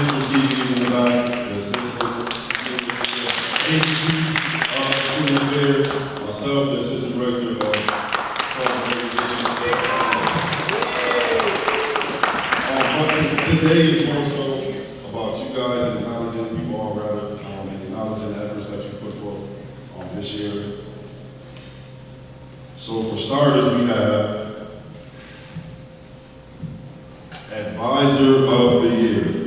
assistant DBs in the back, the assistant AVP of Student Affairs, myself, the assistant director of college organizations. But today is more so about you guys and acknowledging you all, rather, and acknowledging the efforts that you put forth this year. So for starters, we have Advisor of the Year.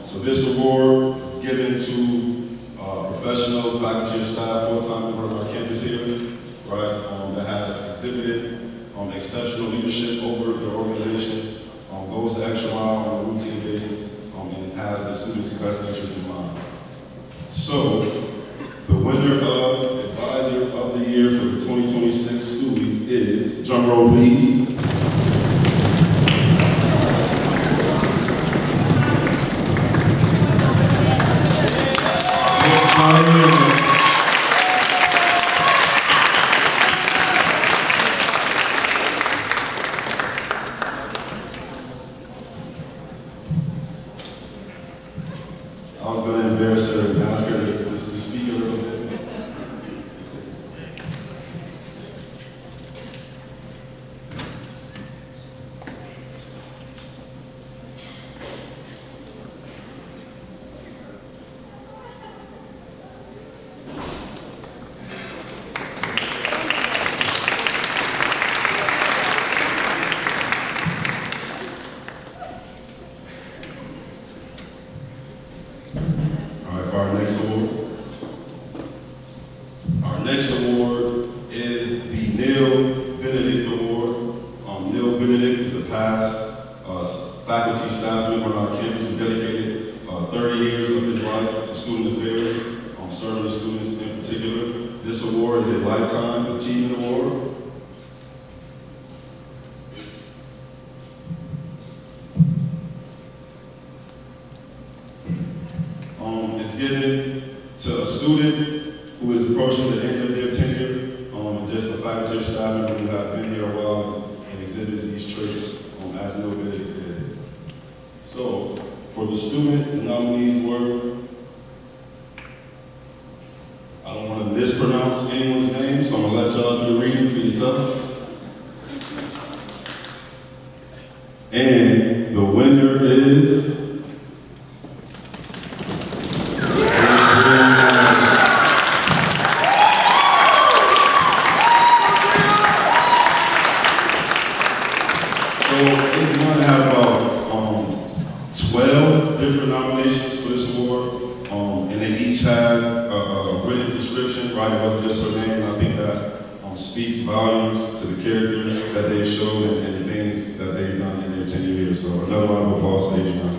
So this award is given to professional faculty and staff, full-time member of our campus here, right, that has exhibited exceptional leadership over the organization, goes the extra mile on a routine basis, and has the students' best interest in mind. So, the winner of Advisor of the Year for the 2026 STUEYS is, drum roll please, I was going to embarrass her and ask her to speak a little bit. Our next award is the Neil Benedict Award. Neil Benedict is a past faculty staff member on our campus who dedicated 30 years of his life to student affairs, serving the students in particular. This award is a Lifetime Achievement Award. It's given to a student who is approaching the end of their tenure, and just a faculty or staff member who has been here a while and exhibits these traits as Neil Benedict did. So, for the student, the nominees were, I don't want to mispronounce anyone's name, so I'm going to let y'all do the reading for yourself. And the winner is... So we're going to have about 12 different nominations for this award, and they each had a written description, right? It wasn't just her name, and I think that speaks volumes to the character that they've showed and the things that they've done in their tenure here. So another round of applause for Adrian.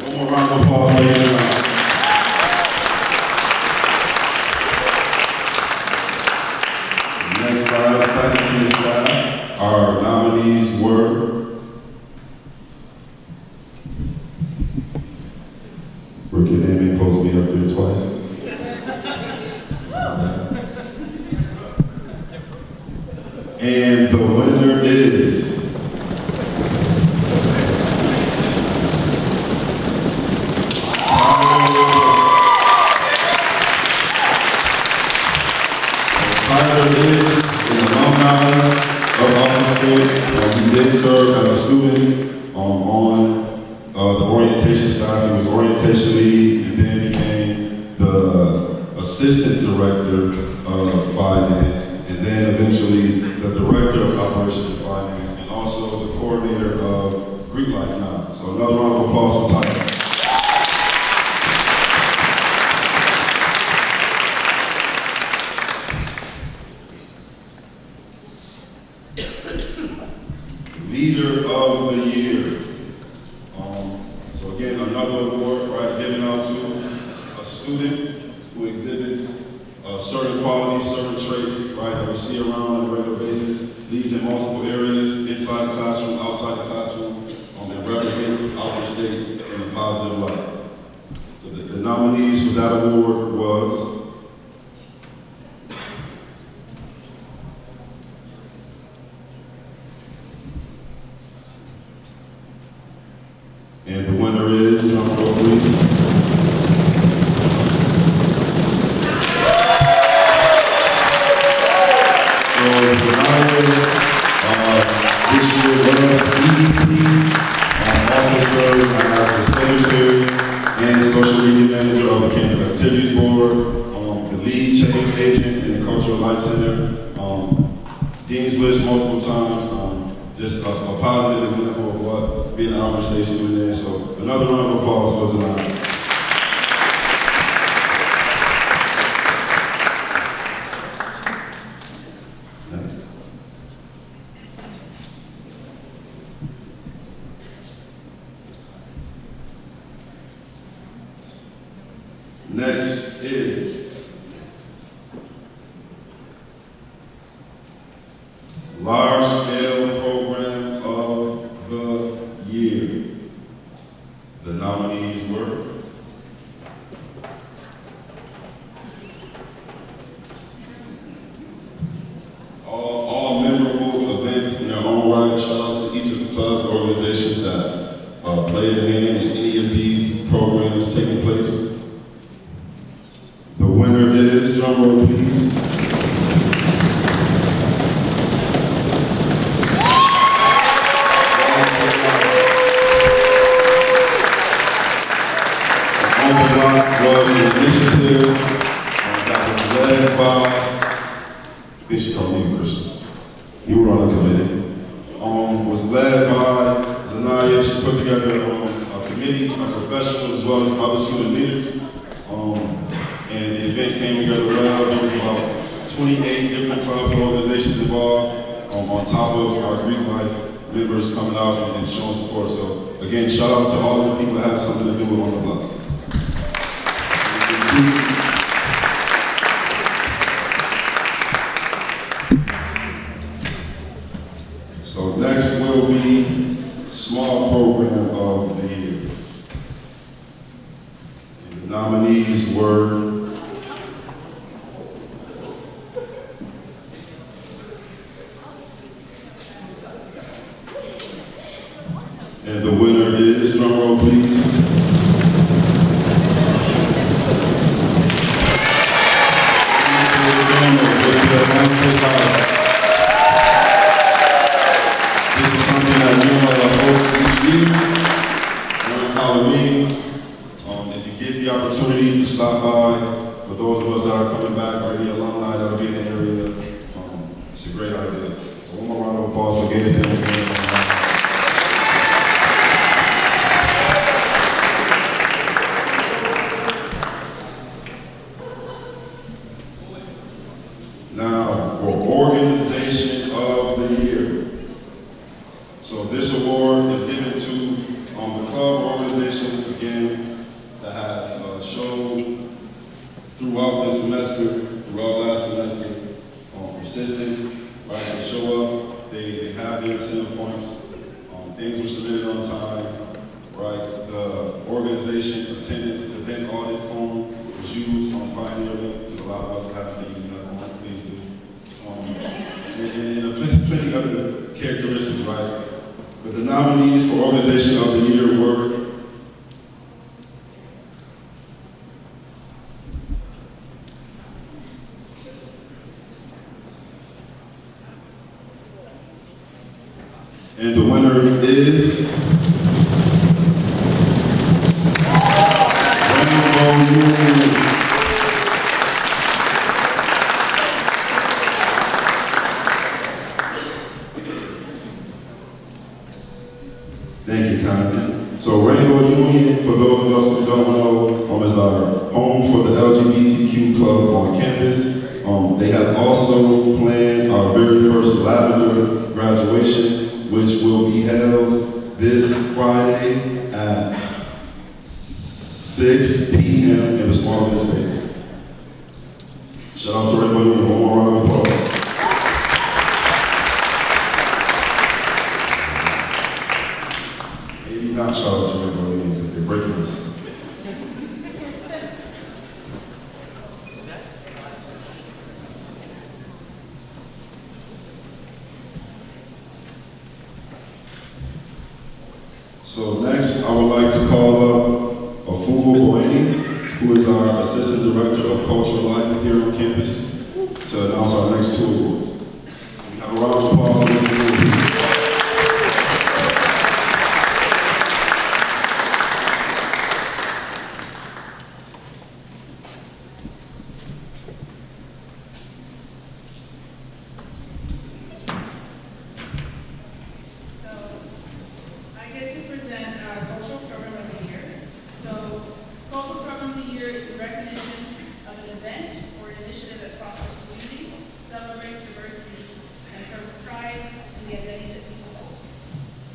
One more round of applause, ladies. Next slide, faculty and staff. Our nominees were Brooke, your name ain't supposed to be up there twice. And the winner is Tyler is an alumni of Albany State. He did serve as a student on the orientation staff. He was orientation lead and then became the assistant director of finance and then eventually the director of operations and finance and also the coordinator of Greek Life now. So another round of applause for Tyler. another award, right, given out to a student who exhibits certain qualities, certain traits, right, that we see around on a regular basis, leads in multiple areas, inside the classroom, outside the classroom, and represents our state in a positive light. So the nominees for that award was and the winner is, drum roll please. So the winner this year was EVP, also served as the secretary and the social media manager of the campus activities board, the lead change agent in the cultural life center, dean's list multiple times, just a positive example of what being an Alfred State student is. So another round of applause for Zanaya. Next. Next is large scale program of the year. The nominees were all memorable events in their own right. Shout outs to each of the clubs and organizations that played a hand in any of these programs taking place. The winner is, drum roll please. The block was an initiative that was led by, they should call me a Christian. You were on the committee. Was led by Zanaya. She put together a committee of professionals as well as other student leaders. And the event came together well. There was about 28 different clubs and organizations involved, on top of our Greek life members coming out and showing support. So again, shout out to all of the people that had something to do with On the Block. So next will be small program of the year. And the nominees were and the winner is, drum roll please. This is something that we want to host each year during Halloween. If you get the opportunity to stop by, for those of us that are coming back or any alumni that will be in the area, it's a great idea. So one more round of applause for getting them. Now, for Organization of the Year. So this award is given to the club organization, again, that has showed throughout this semester, throughout last semester, persistence, right? They show up, they have their incentive points, things were submitted on time, right? The organization attendance event audit form was used on Pioneer Link, because a lot of us haven't been using that form. Please do. And plenty other characteristics, right? But the nominees for Organization of the Year were and the winner is Thank you kindly. So Rainbow Union, for those of us who don't know, is our home for the LGBTQ club on campus. They have also planned our very first lavender graduation, which will be held this Friday at 6 p.m. in the small event space. Shout out to Rainbow Union. One more round of applause. Maybe not shout out to Rainbow Union because they're breaking us. So next, I would like to call up Afuwa Boeni, who is our Assistant Director of Cultural Life here on campus, to announce our next two awards. We have a round of applause for this award.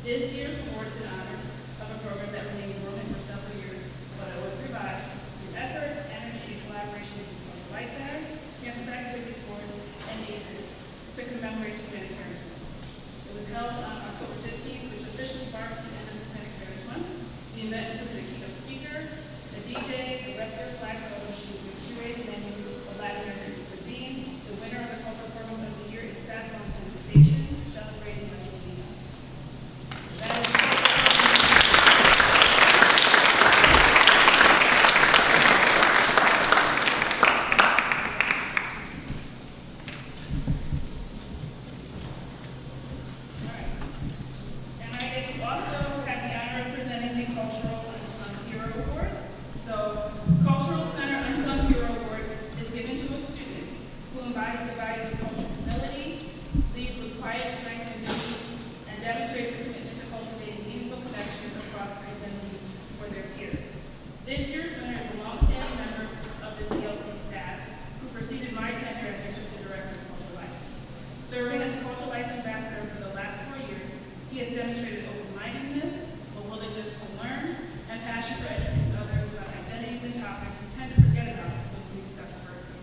This year's award is in honor of a program that remained dormant for several years, but it was revived through effort, energy, and collaboration with the Light Center, Campus Activities Board, and ACES to commemorate Hispanic Heritage Month. It was held on October 15th, which officially marks the end of Hispanic Heritage Month. The event included a keynote speaker, a DJ, a record, flag photo shoot, and a curated menu of Latin American cuisine. The winner of the cultural program of the year is Saxophone Sensation, celebrating the Latino. This year's winner is a long-standing member of the CLC staff who preceded my tenure as Assistant Director of Cultural Life. Serving as a Cultural Life Ambassador for the last 4 years, he has demonstrated open-mindedness, a willingness to learn, and passion for educating others about identities and topics we tend to forget about when we discuss diversity.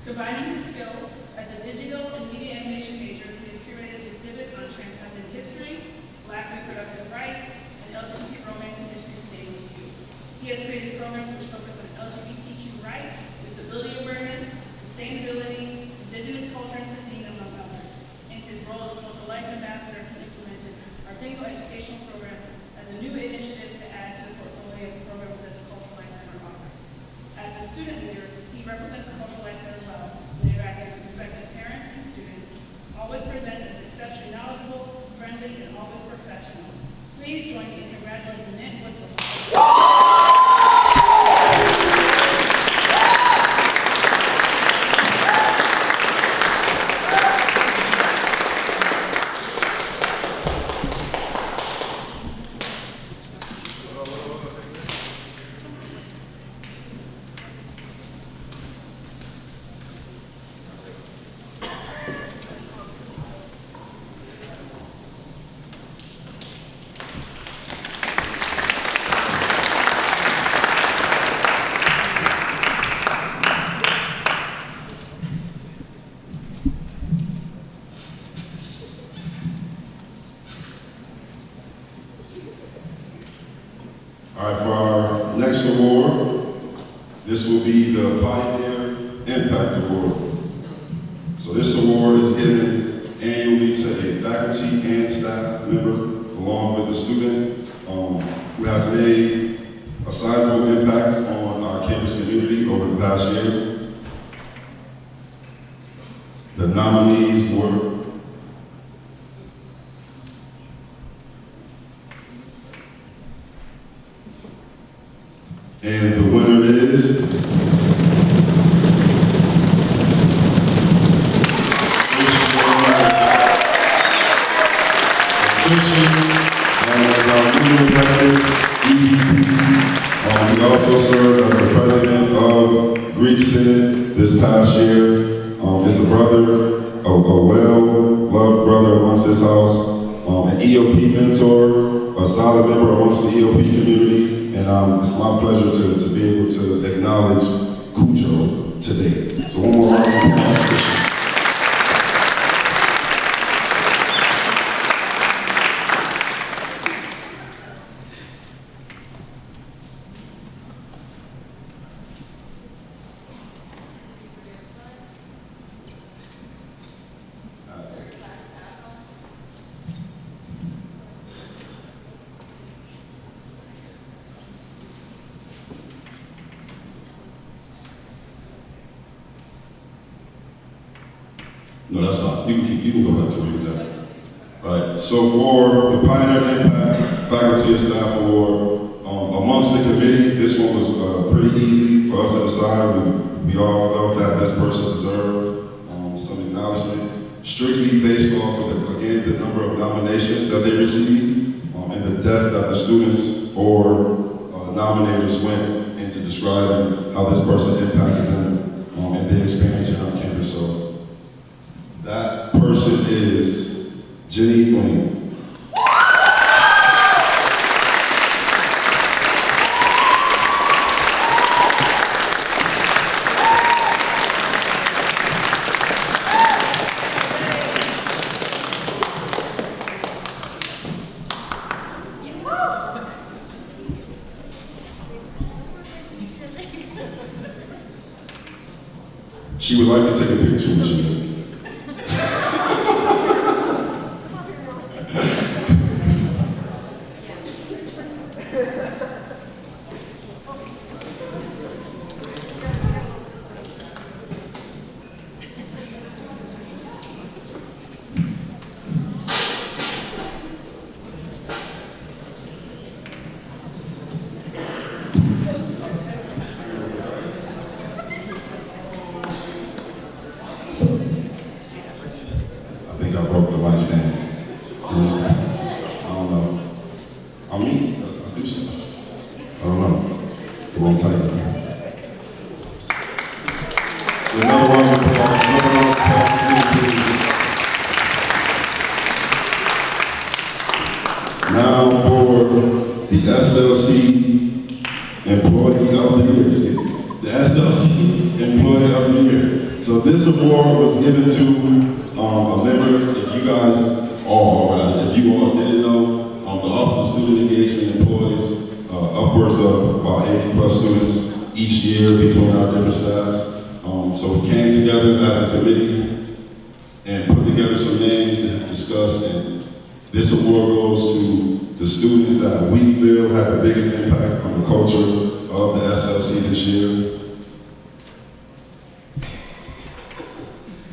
Combining his skills as a digital and media animation major, he has curated exhibits on transfeminine history, Black reproductive rights, and LGBT romance and history to name a few. He has created programs which focus on LGBTQ rights, disability awareness, sustainability, indigenous culture and cuisine, among others. In his role as Cultural Life Ambassador, he implemented our bingo educational program as a new initiative to add to the portfolio of programs that the Cultural Life Center offers. As a student leader, he represents the Cultural Life Center well when interacting with prospective parents and students, always presents as exceptionally knowledgeable, friendly, and always professional. Please join me in congratulating Mint Woodland. All right, for our next award, this will be the Pioneer Impact Award. So this award is given annually to a faculty and staff member, along with a student who has made a sizable impact on our campus community over the past year. The nominees were and the winner is he also served as the president of Greek Senate this past year. Is a brother, a well-loved brother amongst this house, an EOP mentor, a solid member amongst the EOP community, and it's my pleasure to be able to acknowledge Cujo today. So one more round of applause. No, that's not. You can go back to it exactly. Right. So for the Pioneer Impact Faculty and Staff Award, amongst the committee, this one was pretty easy for us to decide. We all felt that this person deserved some acknowledgement, strictly based off of, again, the number of nominations that they received, and the depth that the students or nominators went into describing how this person impacted them and their experience here on campus. So that person is Jenny Quinn. She would like to take a picture with you. I think I broke the mic stand. I don't know. I mean, I do stuff. I don't know. The wrong title. Another round of applause. Another round of applause, please. Now for the SLC Employee of the Year. The SLC Employee of the Year. So this award was given to a member, if you guys all, if you all didn't know, the Office of Student Engagement employs upwards of about 80 plus students each year between our different staffs. So we came together as a committee and put together some names and discussed, and this award goes to the students that we feel had the biggest impact on the culture of the SLC this year.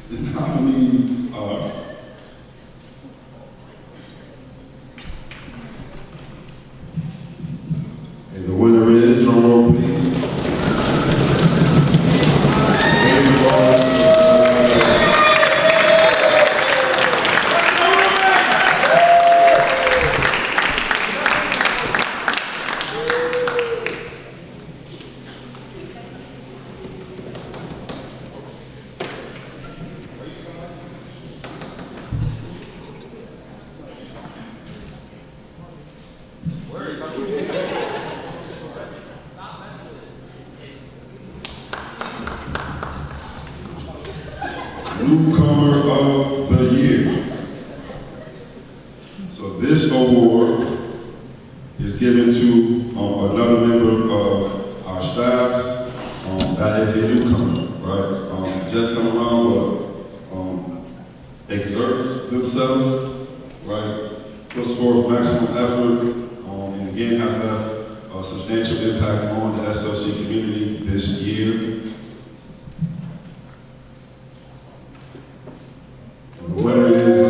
The nominees are and the winner is, drum roll please. Newcomer of the Year. So this award is given to another member of our staffs that is a newcomer, right? Just come around but exerts themselves, right? Puts forth maximum effort, and again has left a substantial impact on the SLC community this year. The winner is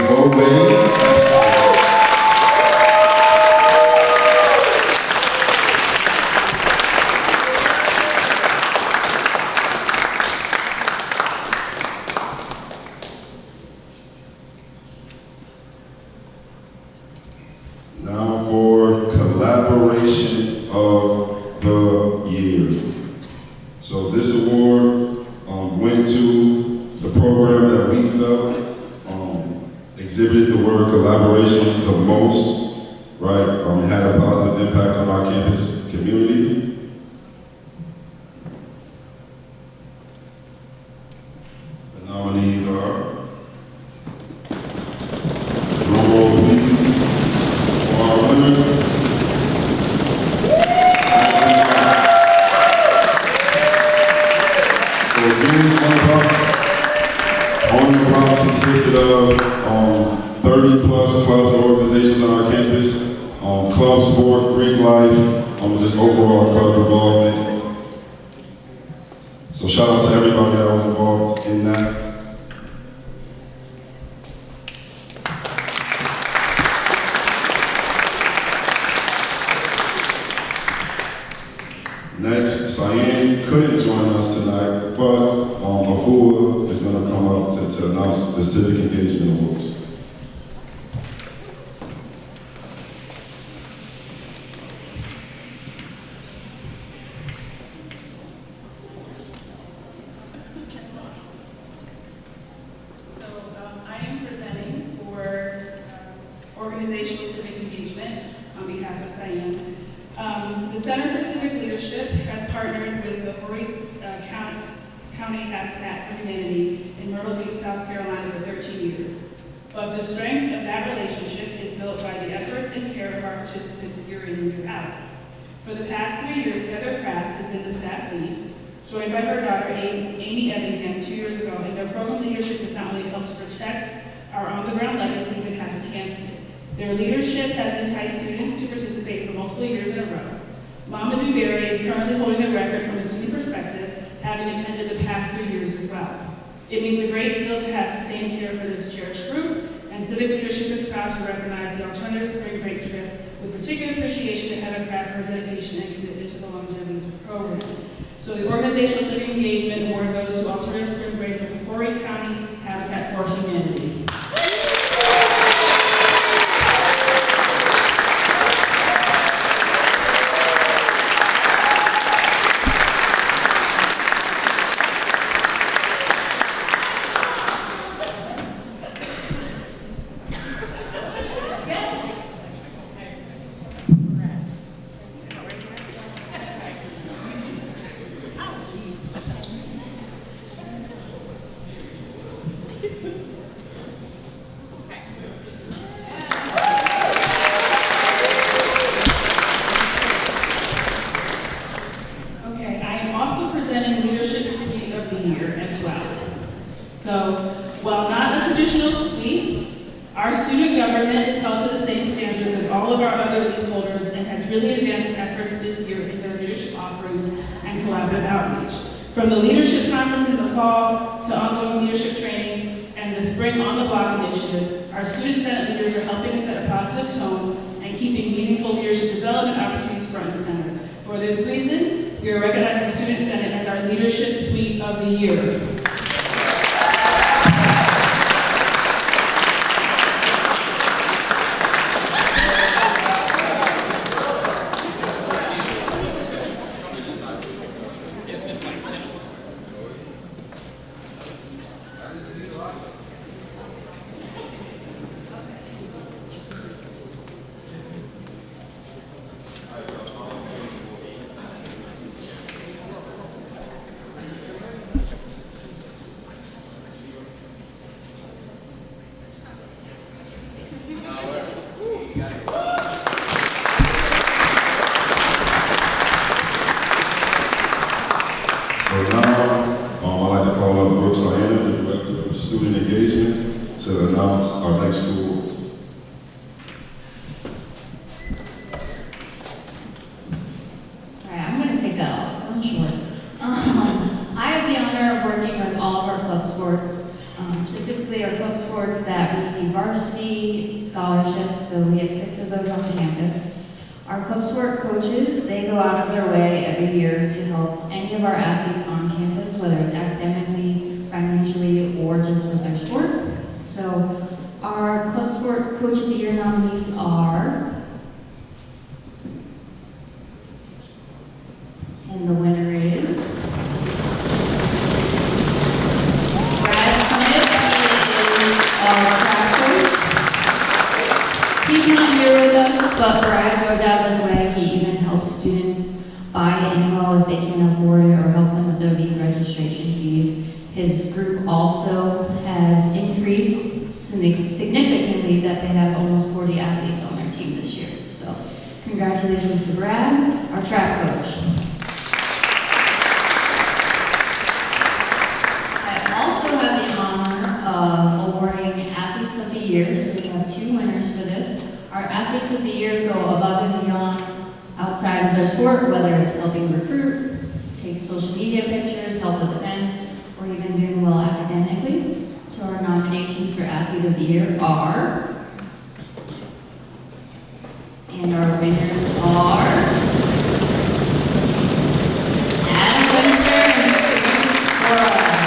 Now for Collaboration of the Year. So this award overall club involvement. So shout out to everybody that was involved in that. Next, Cyan couldn't join us tonight, but Afua is going to come up to announce the Civic Engagement Awards. I am presenting for organizational civic engagement on behalf of Cyan. The Center for Civic Leadership has partnered with the Horry County Habitat for Humanity in Myrtle Beach, South Carolina for 13 years. But the strength of that relationship is built by the efforts and care of our participants year in and year out. For the past 3 years, Heather Kraft has been the staff lead, joined by her daughter Amy Evingham 2 years ago, and their program leadership has not only helped to protect our on-the-ground legacy, but has enhanced it. Their leadership has enticed students to participate for multiple years in a row. Mama DuBarry is currently holding the record from a student perspective, having attended the past 3 years as well. It means a great deal to have sustained care for this cherished group, and Civic Leadership is proud to recognize the alternative spring break trip with particular appreciation to Heather Kraft for her dedication and commitment to the longevity of the program. So the Organizational Civic Engagement Award goes to Alternative Spring Break with the Horry County Habitat for Humanity. So, while not a traditional suite, our student government is held to the same standards as all of our other leaseholders and has really advanced efforts this year in their leadership offerings and collaborative outreach. From the leadership conference in the fall to ongoing leadership trainings and the Spring on the Block initiative, our student senate leaders are helping to set a positive tone and keeping meaningful leadership development opportunities front and center. For this reason, we are recognizing Student Senate as our Leadership Suite of the Year. So now, I'd like to call up Brooks Diana, the Director of Student Engagement, to announce our next two awards. All right, I'm going to take that off because I'm short. I have the honor of working with all of our club sports, specifically our club sports that receive varsity scholarships, so we have 6 of those on campus. Our club sport coaches, they go out of their way every year to help any of our athletes on campus, whether it's academically, financially, or just with their sport. So our club sport coach of the year nominees are, and the winner is Brad Smith. He is our track coach. He's not here with us, but Brad goes out of his way. He even helps students buy ammo if they can't afford it, or help them with their league registration fees. His group also has increased significantly, that they have almost 40 athletes on their team this year. So congratulations to Brad, our track coach. I also have the honor of awarding Athletes of the Year. So we have 2 winners for this. Our Athletes of the Year go above and beyond outside of their sport, whether it's helping recruit, take social media pictures, help with events, or even doing well academically. So our nominations for Athlete of the Year are, and our winners are Adam Winter and Mrs. Cora.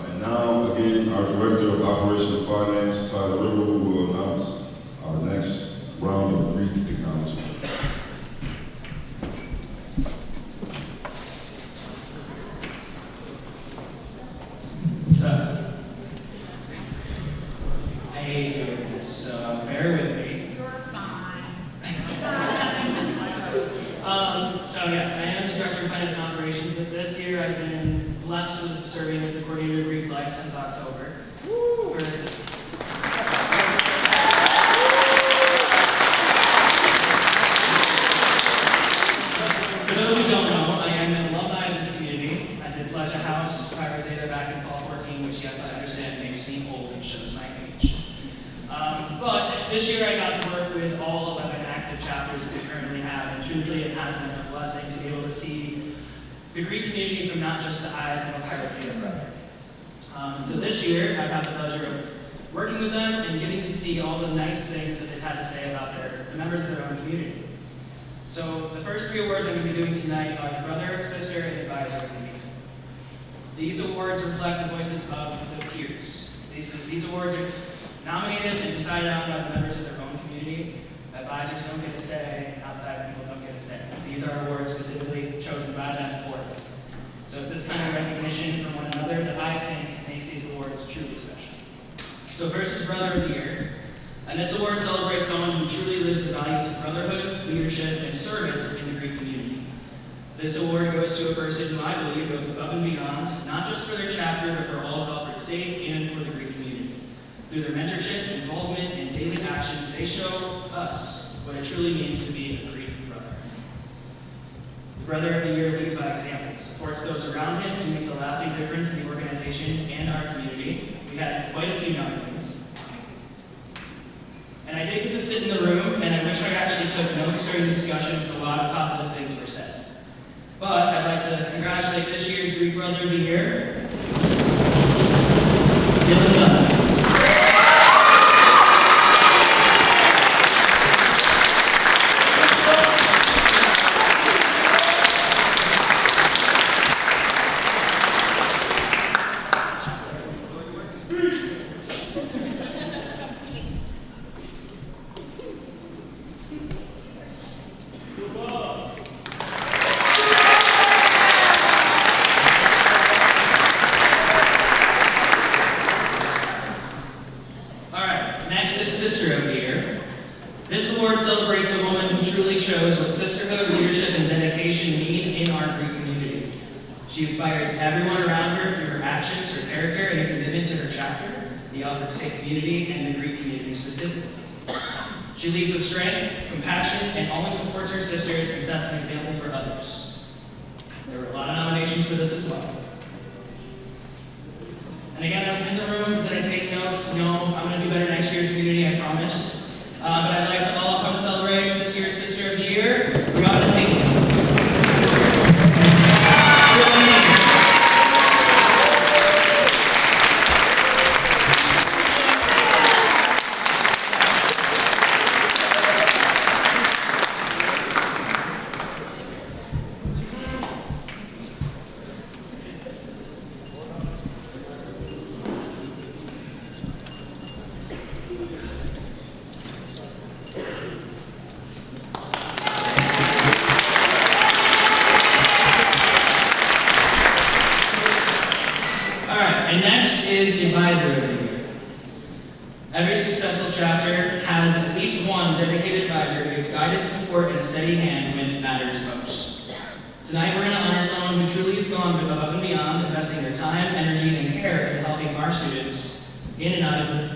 And now, again, our Director of Operational Finance, Tyler River, who will announce our next round of Greek acknowledgement. So, I hate doing this, so bear with me. You're fine. So yes, I am the Director of Finance and Operations, but this year I've been blessed with serving as the coordinator of Greek Life since October. For those who don't know, I am an alumni of this community. I did pledge a house, Pi Zeta, back in fall 14, which yes, I understand makes me old and shows my age. But this year I got to work with all 11 active chapters that we currently have, and truly it has been a blessing to be able to see the Greek community from not just the eyes of a Pi Zeta brother. So this year I've had the pleasure of working with them and getting to see all the nice things that they've had to say about the members of their own community. So the first 3 awards I'm going to be doing tonight are the Brother, Sister, and Advisor of the Week. These awards reflect the voices of the peers. These awards are nominated and decided on by the members of their own community. Advisors don't get a say, and outside people don't get a say. These are awards specifically chosen by them for them. So it's this kind of recognition from one another that I think makes these awards truly special. So first is Brother of the Year. And this award celebrates someone who truly lives the values of brotherhood, leadership, and service in the Greek community. This award goes to a person who I believe goes above and beyond, not just for their chapter, but for all of Alfred State and for the Greek community. Through their mentorship, involvement, and daily actions, they show us what it truly means to be a Greek brother. The Brother of the Year leads by example, supports those around him, and makes a lasting difference in the organization and our community. We had quite a few nominees. And I did get to sit in the room, and I wish I actually took notes during the discussion because a lot of positive things were said. But I'd like to congratulate this year's Greek Brother of the Year, Dylan Dunn. Next is Sister of the Year. This award celebrates a woman who truly shows what sisterhood, leadership, and dedication mean in our Greek community. She inspires everyone around her through her actions, her character, and a commitment to her chapter, the Alfred State community, and the Greek community specifically. She leads with strength, compassion, and always supports her sisters and sets an example for others. There were a lot of nominations for this as well. And And again, I was in the room, did I take notes? No, I'm going to do better next year, community, I promise. But I'd like to all come celebrate this year's Sister of the Year. We're going to take it. And next is the advisor of the year. Every successful chapter has at least one dedicated advisor who gives guidance, support, and a steady hand when it matters most. Tonight we're going to honor someone who truly has gone above and beyond, investing their time, energy, and care in helping our students in and out of the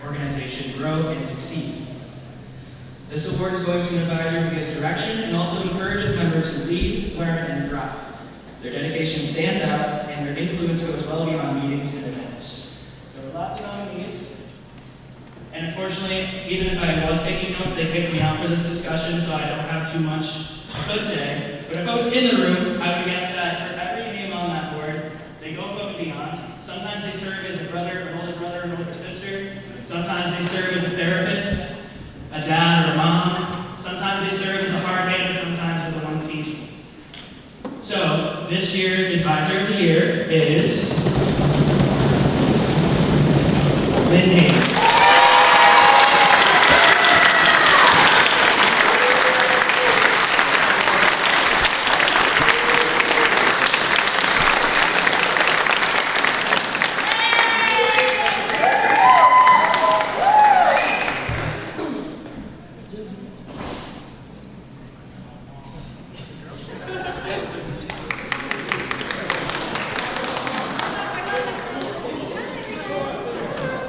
organization grow and succeed. This award is going to an advisor who gives direction and also encourages members to lead, learn, and thrive. Their dedication stands out, and their influence goes well beyond meetings and events. There were lots of nominees, and unfortunately, even if I was taking notes, they kicked me out for this discussion, so I don't have too much I could say. But if I was in the room, I would guess that for every name on that board, they go above and beyond. Sometimes they serve as a brother, an older sister. Sometimes they serve as a therapist, a dad or a mom. Sometimes they serve as a hard hand, and sometimes as the one teaching. So, this year's Advisor of the Year is Lynn Hayes.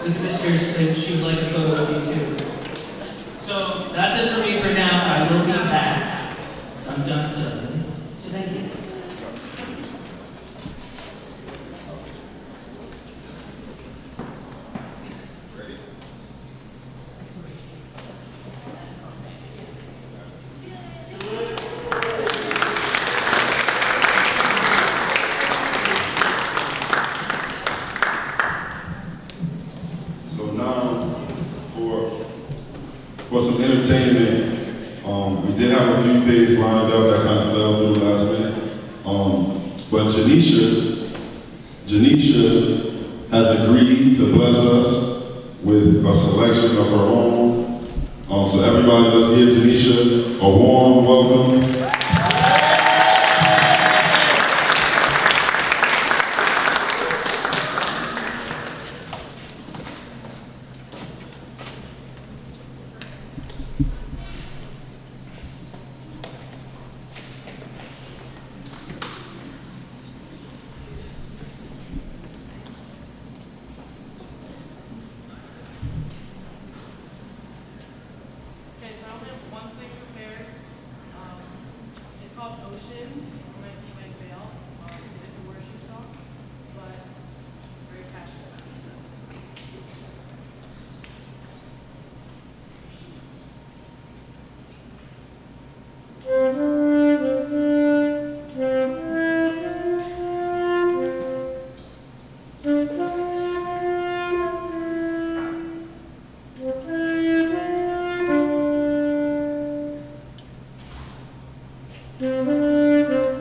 The sisters think she'd like a photo of me too. So that's it for me for now. I will be back. Dun dun dun. Did I get it? So now, for some entertainment, we did have a few things lined up that kind of fell through last minute. But Janisha has agreed to bless us with a selection of her own. So everybody, let's give Janisha a warm welcome. Okay, so I only have one thing prepared. It's called Oceans. You might fail. It is a worship song, but very passionate about it. So. Thank you.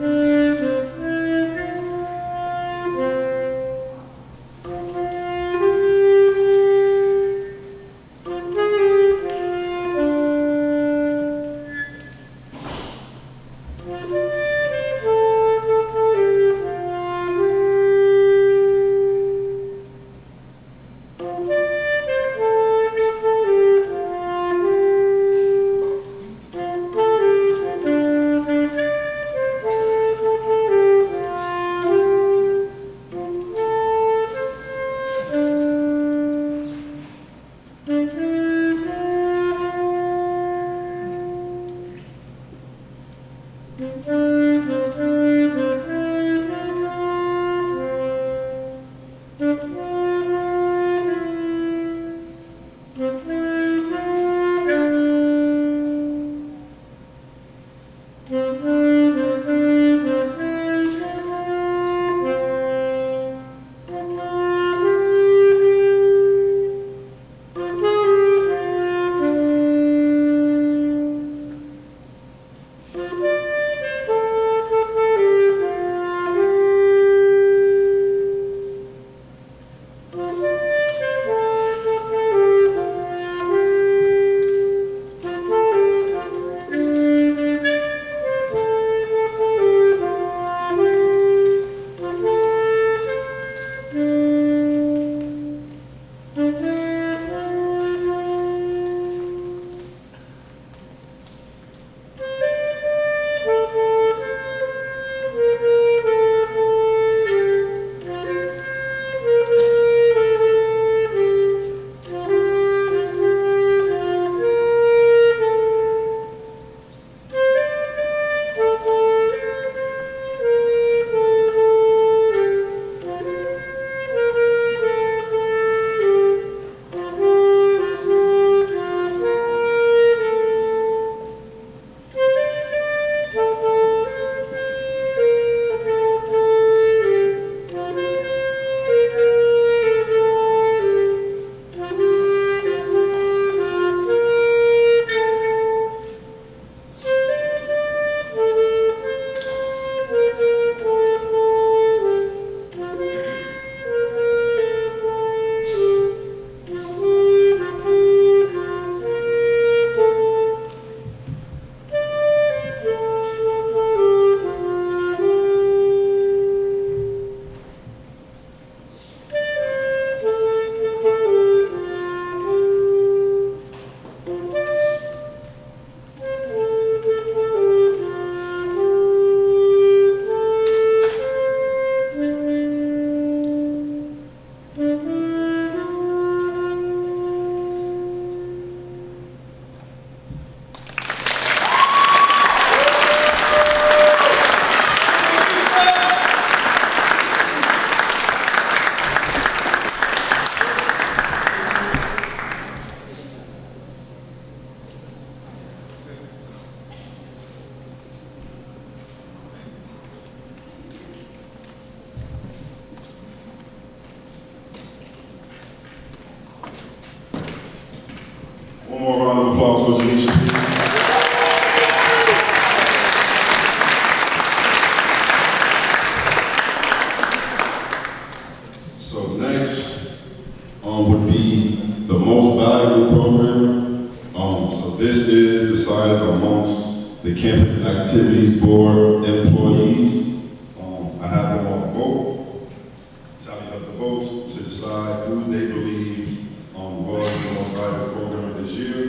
One more round of applause for Janisha, please. So next would be the most valuable programmer. So this is decided amongst the campus activities board employees. I have them on a vote, tallying up the votes to decide who they believe was the most valuable programmer this year.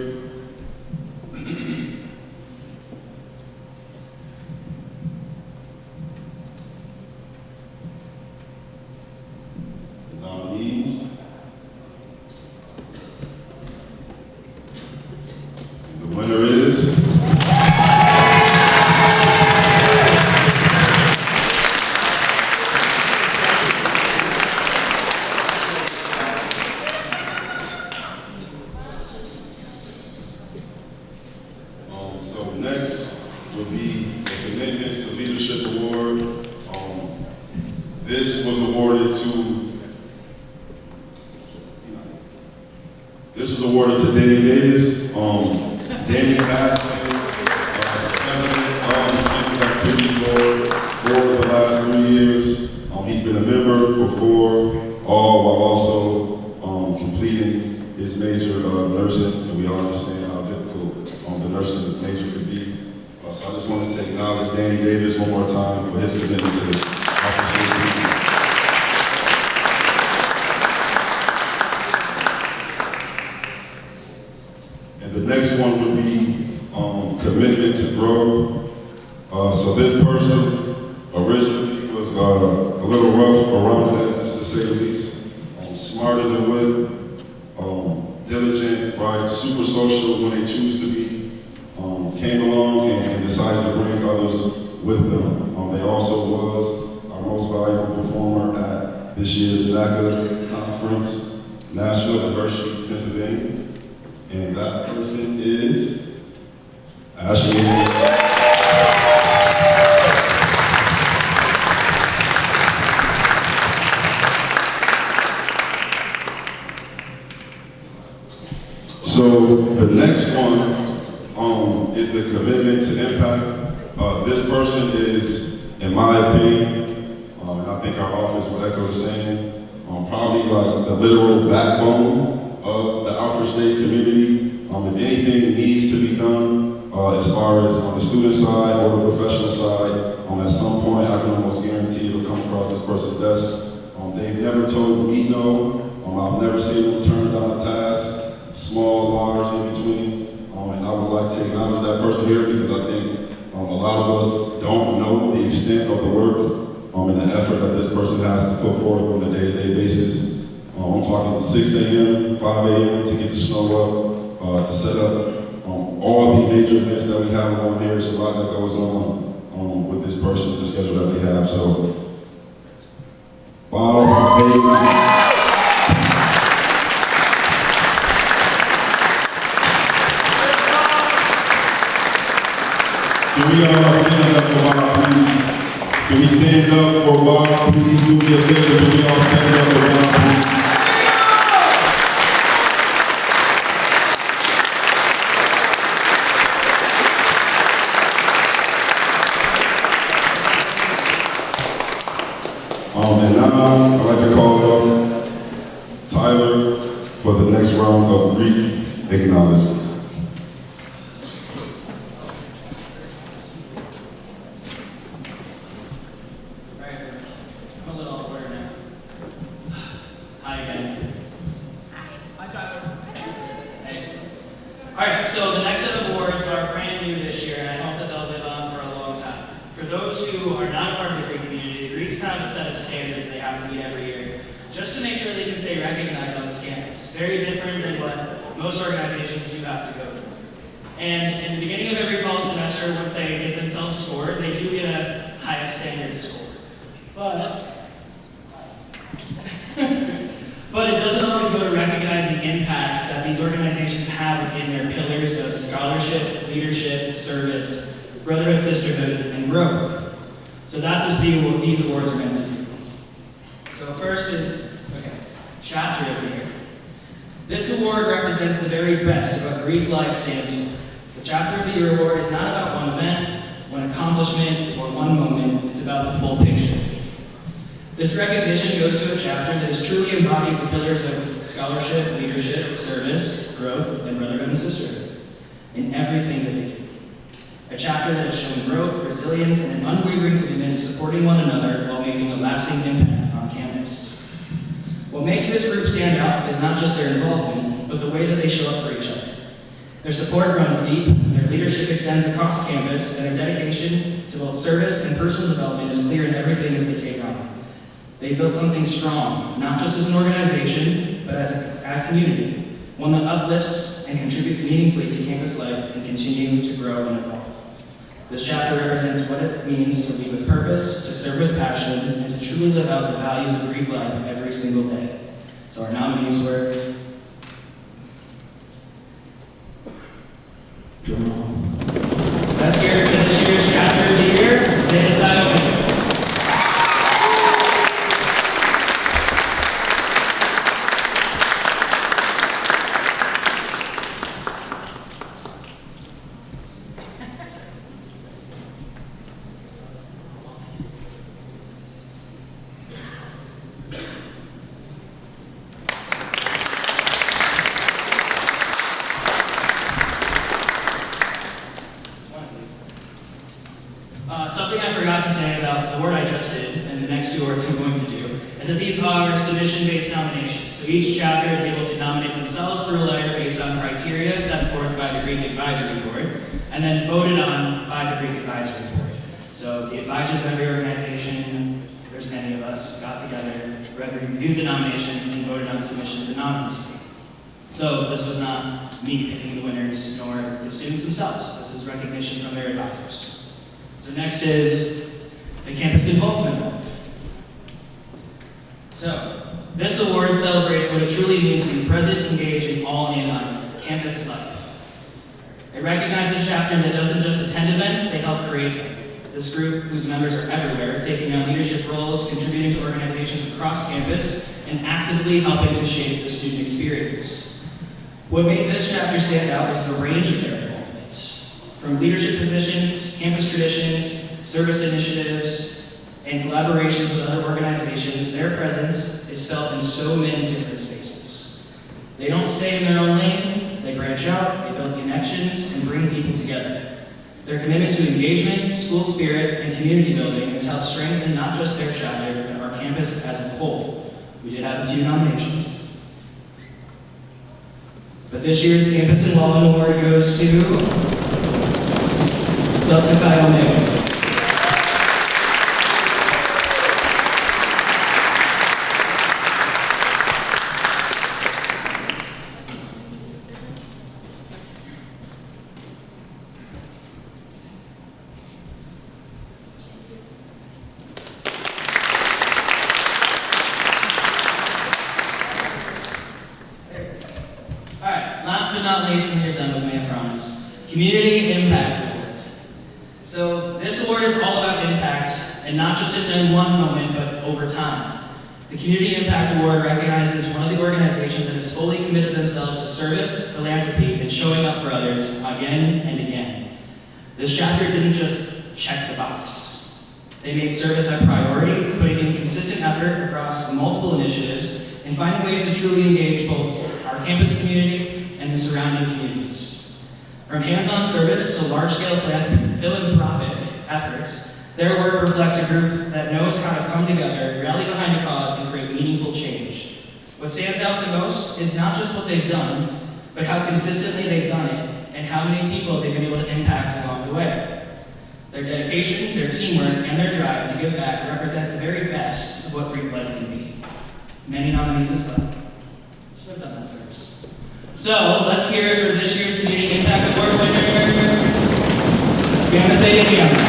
The nominees. The winner is so next will be the Commitment to Leadership Award. This was awarded to Danny Davis. Danny has been president of the Campus Activities Board for the last 3 years. He's been a member for 4, all while also completing his major nursing, and we all understand how difficult the nursing major could be. So I just wanted to acknowledge Danny Davis one more time for his commitment to the office of the And the next one would be commitment to grow. So this person originally was a little rough around the edges, to say the least. Smart as a whip, diligent, right, super social when they choose to be. Came along and decided to bring others with them. They also was our most valuable performer at this year's NACA conference, National University, Pennsylvania. And that person is Ashley. So the next one is the commitment to impact. This person is, in my opinion, and I think our office will echo the same, probably like the literal backbone of the Alfred State community. If anything needs to be done, as far as on the student side or the professional side, at some point I can almost guarantee it'll come across this person's desk. They've never told me no. I've never seen them turn down a task, small, large, in between. And I would like to acknowledge that person here because I think a lot of us don't know the extent of the work and the effort that this person has to put forth on a day-to-day basis. I'm talking 6 a.m., 5 a.m. to get the snow up, to set up all the major events that we have around here. It's a lot that goes on with this person, the schedule that we have. So, Bob, Dave, can we all stand up for Bob, please? Can we stand up for Bob, please? Do me a favor, can we all stand up for Bob, please? And now, I'd like to call up Tyler for the next round of Greek acknowledgements. Alright, so the next set of awards are brand new this year, and I hope that they'll live on for a long time. For those who are not part of the Greek community, the Greeks have a set of standards they have to meet every year, just to make sure they can stay recognized on this campus. Very different than what most organizations do have to go through. And in the beginning of every fall semester, once they get themselves scored, they do get a highest standard score. But it doesn't always go to recognize the impacts that these organizations have in their pillars of scholarship, leadership, service, brotherhood, sisterhood, and growth. So that is these awards are meant to do. So first is, chapter of the year. This award represents the very best of what Greek life stands for. The Chapter of the Year award is not about one event, one accomplishment, or one moment. It's about the full picture. This recognition goes to a chapter that has truly embodied the pillars of scholarship, leadership, service, growth, and brotherhood and sisterhood in everything that they do. A chapter that has shown growth, resilience, and an unwavering commitment to supporting one another while making a lasting impact on campus. What makes this group stand out is not just their involvement, but the way that they show up for each other. Their support runs deep, their leadership extends across campus, and their dedication to both service and personal development is clear in everything that they take on. They built something strong, not just as an organization, but as a community, one that uplifts and contributes meaningfully to campus life and continue to grow and evolve. This chapter represents what it means to lead with purpose, to serve with passion, and to truly live out the values of Greek life every single day. So our nominees were... Drum roll. Let's hear it for this year's Chapter of the Year, Zeta Psi Omega. Something I forgot to say about the word I just did, and the next two words I'm going to do, is that these are submission-based nominations. So each chapter is able to nominate themselves through a letter based on criteria set forth by the Greek Advisory Board, and then voted on by the Greek Advisory Board. So the advisors of every organization, there's many of us, got together, reviewed the nominations, and voted on submissions anonymously. So this was not me picking the winners, nor the students themselves. This is recognition from their advisors. So next is the Campus Involvement Award. So this award celebrates what it truly means to be present, engaged, and all in on campus life. It recognizes a chapter that doesn't just attend events, they help create them. This group, whose members are everywhere, taking on leadership roles, contributing to organizations across campus, and actively helping to shape the student experience. What made this chapter stand out was the range of their involvement. From leadership positions, campus traditions, service initiatives, and collaborations with other organizations, their presence is felt in so many different spaces. They don't stay in their own lane, they branch out, they build connections, and bring people together. Their commitment to engagement, school spirit, and community building has helped strengthen not just their chapter, but our campus as a whole. We did have a few nominations. But this year's Campus Involvement Award goes to Delta Chi Omega. Alright, last but not least, and you're done with me, I promise. Community Impact Award. So this award is all about impact, and not just in one moment, but over time. The Community Impact Award recognizes one of the organizations that has fully committed themselves to service, philanthropy, and showing up for others again and again. This chapter didn't just check the box. They made service a priority, putting in consistent effort across multiple initiatives, and finding ways to truly engage both our campus community and the surrounding communities. From hands-on service to large-scale philanthropic efforts, their work reflects a group that knows how to come together, rally behind a cause, and create meaningful change. What stands out the most is not just what they've done, but how consistently they've done it, and how many people they've been able to impact along the way. Their dedication, their teamwork, and their drive to give back represent the very best of what Greek life can be. Many nominees as well. Should have done that first. So, let's hear it for this year's Community Impact Award winner, Gamma Theta Gamma.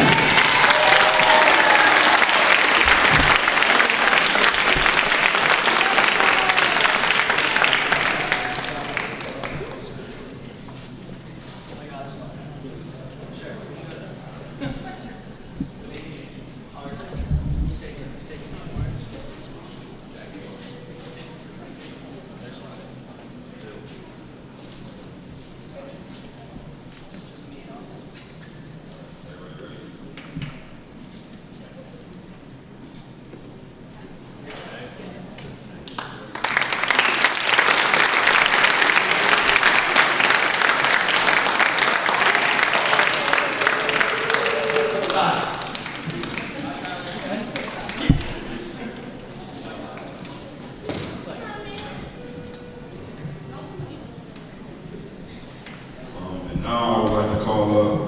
Now I would like to call up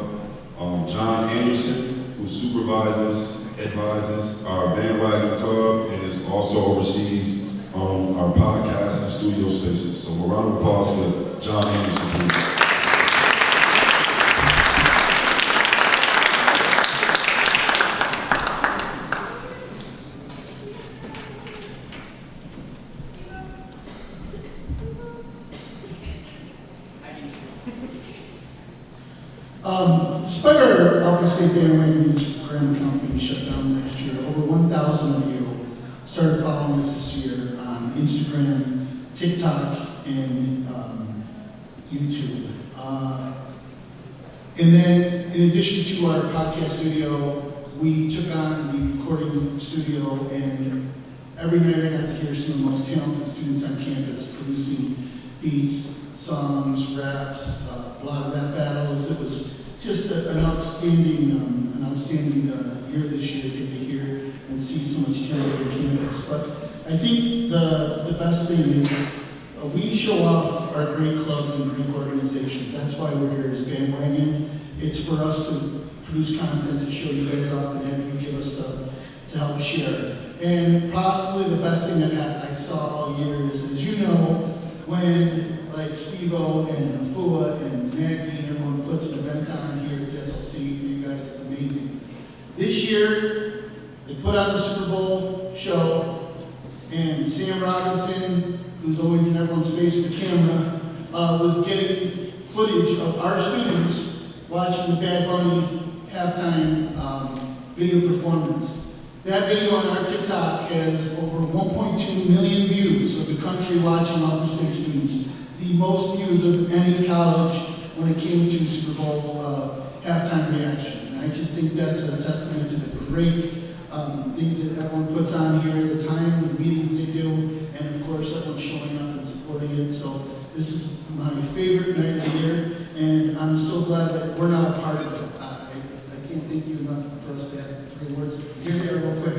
John Anderson, who advises our bandwagon club, and is also oversees our podcast and studio spaces. So a round of applause for John Anderson, please. Despite our Alpha State bandwagon Instagram account being shut down last year, over 1,000 of you started following us this year on Instagram, TikTok, and YouTube. And then, in addition to our podcast studio, we took on the recording studio, and every night I got to hear some of the most talented students on campus producing beats, songs, raps, a lot of rap battles. It was just an outstanding year this year to be here and see so much talent on campus. But I think the best thing is we show off our great clubs and great organizations. That's why we're here as Bandwagon. It's for us to produce content to show you guys off and have you give us stuff to help share. And possibly the best thing that I saw all year is, as you know, when like Steve-O and Afua and Maggie and everyone puts an event on here at the SLC for you guys, it's amazing. This year, they put on the Super Bowl show, and Sam Robinson, who's always in everyone's face with the camera, was getting footage of our students watching the Bad Bunny halftime video performance. That video on our TikTok has over 1.2 million views of the country watching Alpha State students. The most views of any college when it came to Super Bowl halftime reaction. And I just think that's a testament to the great things that everyone puts on here, the time, the meetings they do, and of course everyone showing up and supporting it. So this is my favorite night of the year, and I'm so glad that we're not a part of it. I can't thank you enough for us to have 3 words. Here they are real quick.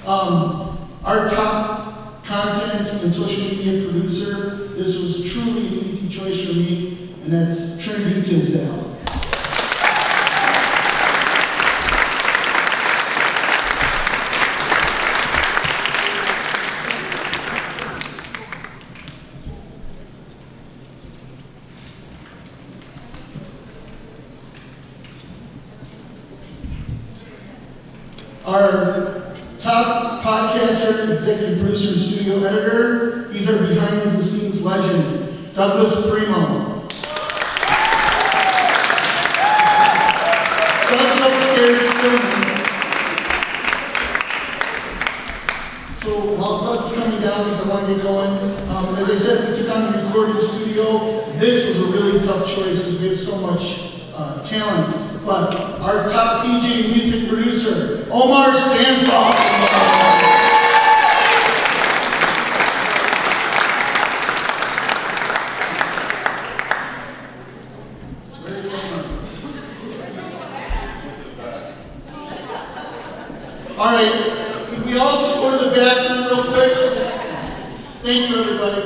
Our top content and social media producer, this was truly an easy choice for me, and that's Trinity Tisdale. Our top podcaster, executive producer, and studio editor, he's our behind-the-scenes legend, Douglas Primo. Doug's upstairs still. So while Doug's coming down, because I want to get going, as I said, we took on the recording studio. This was a really tough choice because we have so much talent. But our top DJ and music producer, Omar Sandoval. All right, can we all just go to the bathroom real quick? Thank you, everybody.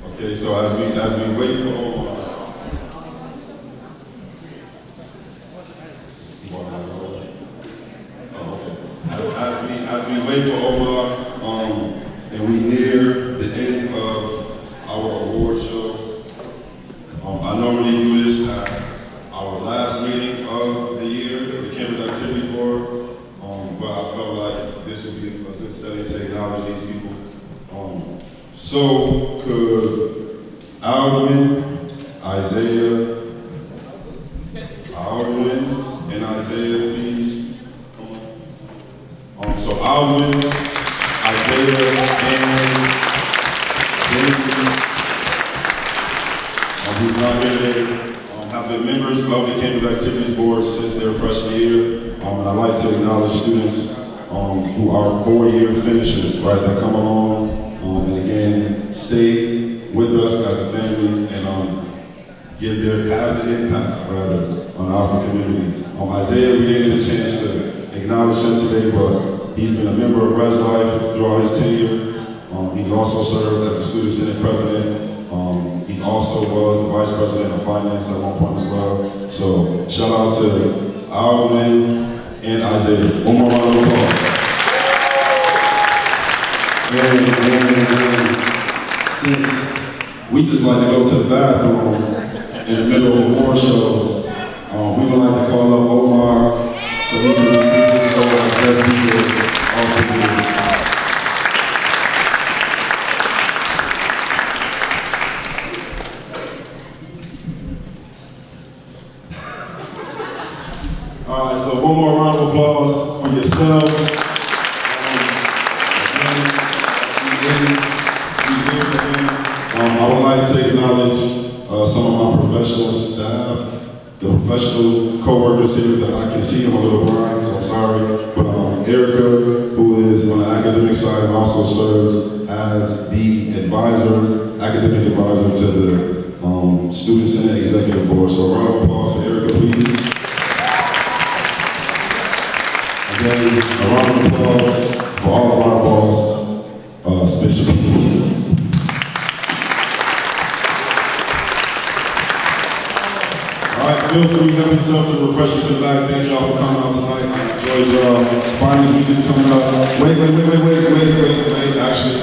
Okay, so as we wait for Omar, as we wait for Omar, and we near the end of our award show, I normally do this at our last meeting of the year, the Campus Activities Board, but I felt like this would be a good setting to acknowledge these people. So could Alwyn, Isaiah, and Isaiah, please come on. So Alwyn, Isaiah, and Benjamin, who's not here today, have been members of the Campus Activities Board since their freshman year. And I'd like to acknowledge students who are 4-year finishers, right, that come along and again, stay with us as a family and give their positive impact, rather, on our community. Isaiah, we didn't get a chance to acknowledge him today, but he's been a member of Res Life throughout his tenure. He's also served as a student senate president. He also was the vice president of finance at one point as well. So shout out to Alvin and Isaiah. One more round of applause. And since we just like to go to the bathroom in the middle of award shows, we would like to call up Omar so he can receive his award as best DJ of the year. All right, so one more round of applause for yourselves. I would like to acknowledge some of my professional staff, the professional co-workers here that I can see. I'm a little blind, so I'm sorry. But Erica, who is on the academic side, also serves as the advisor, academic advisor to the Student Senate Executive Board. So a round of applause for Erica, please. Again, a round of applause for all of our boss, Mr. P. All right, feel free to help yourself to refreshments in the back. Thank y'all for coming out tonight. I enjoyed y'all. Finals week is coming up. Wait. Actually,